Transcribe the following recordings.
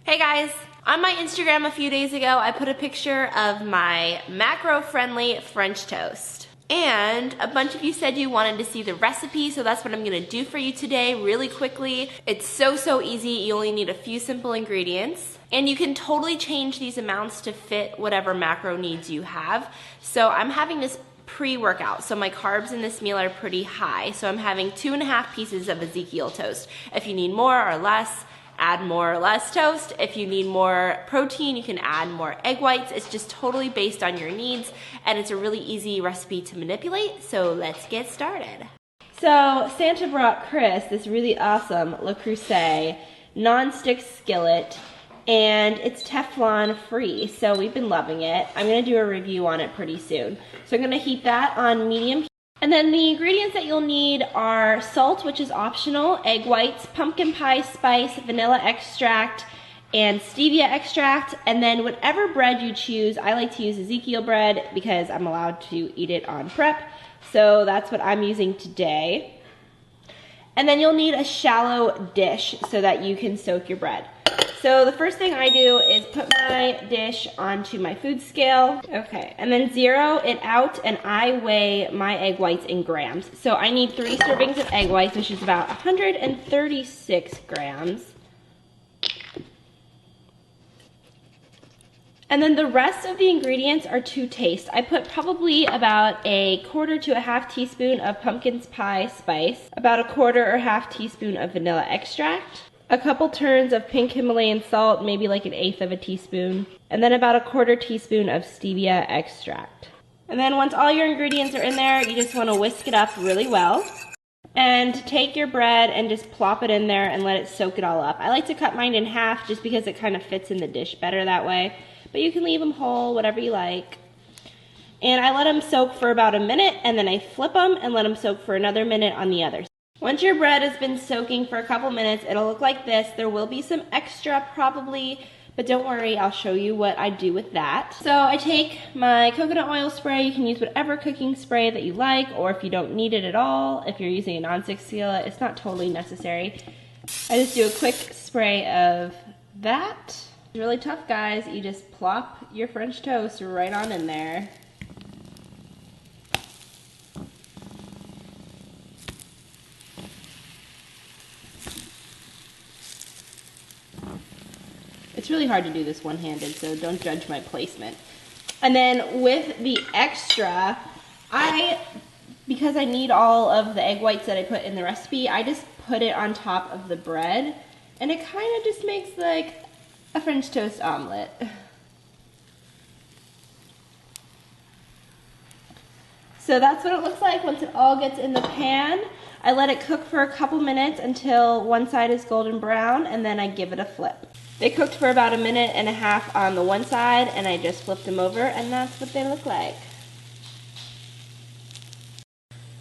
Hey guys! On my Instagram a few days ago, I put a picture of my macro-friendly French toast. And a bunch of you said you wanted to see the recipe, so that's what I'm gonna do for you today really quickly. It's so easy. You only need a few simple ingredients. And you can totally change these amounts to fit whatever macro needs you have. So I'm having this pre-workout, so my carbs in this meal are pretty high. So I'm having 2.5 pieces of Ezekiel toast. If you need more or less, add more or less toast. If you need more protein, you can add more egg whites. It's just totally based on your needs, and it's a really easy recipe to manipulate, so let's get started. So Santa brought Chris this really awesome Le Creuset non-stick skillet, and it's Teflon free, so we've been loving it. I'm gonna do a review on it pretty soon. So I'm gonna heat that on medium heat. And then the ingredients that you'll need are salt, which is optional, egg whites, pumpkin pie spice, vanilla extract, and stevia extract. And then whatever bread you choose, I like to use Ezekiel bread because I'm allowed to eat it on prep. So that's what I'm using today. And then you'll need a shallow dish so that you can soak your bread. So the first thing I do is put my dish onto my food scale. Okay, and then zero it out, and I weigh my egg whites in grams. So I need 3 servings of egg whites, which is about 136 grams. And then the rest of the ingredients are to taste. I put probably about 1/4 to 1/2 teaspoon of pumpkin pie spice, about 1/4 or 1/2 teaspoon of vanilla extract, a couple turns of pink Himalayan salt, maybe like 1/8 of a teaspoon, and then about 1/4 teaspoon of stevia extract. And then once all your ingredients are in there, you just want to whisk it up really well. And take your bread and just plop it in there and let it soak it all up. I like to cut mine in half just because it kind of fits in the dish better that way. But you can leave them whole, whatever you like. And I let them soak for about a minute, and then I flip them and let them soak for another minute on the other. Once your bread has been soaking for a couple minutes, it'll look like this. There will be some extra probably, but don't worry, I'll show you what I do with that. So I take my coconut oil spray. You can use whatever cooking spray that you like, or if you don't need it at all, if you're using a non-stick skillet, it's not totally necessary. I just do a quick spray of that. It's really tough, guys. You just plop your French toast right on in there. It's really hard to do this one-handed, so don't judge my placement. And then with the extra, because I need all of the egg whites that I put in the recipe, I just put it on top of the bread, and it kind of just makes like a French toast omelet. So that's what it looks like once it all gets in the pan. I let it cook for a couple minutes until one side is golden brown, and then I give it a flip. They cooked for about 1.5 minutes on the one side, and I just flipped them over, and that's what they look like.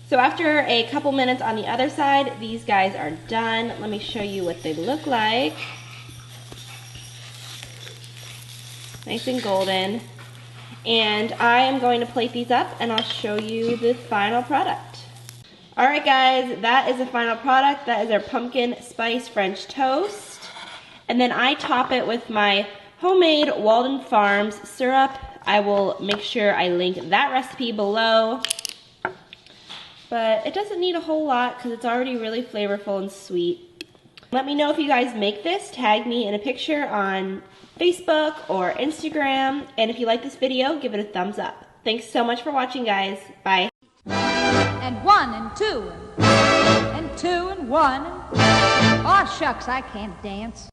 So after a couple minutes on the other side, these guys are done. Let me show you what they look like. Nice and golden. And I am going to plate these up, and I'll show you the final product. Alright guys, that is the final product. That is our pumpkin spice French toast. And then I top it with my homemade Walden Farms syrup. I will make sure I link that recipe below. But it doesn't need a whole lot because it's already really flavorful and sweet. Let me know if you guys make this. Tag me in a picture on Facebook or Instagram. And if you like this video, give it a thumbs up. Thanks so much for watching, guys. Bye. And 1 and 2 and 2 and 1. Aw, shucks, I can't dance.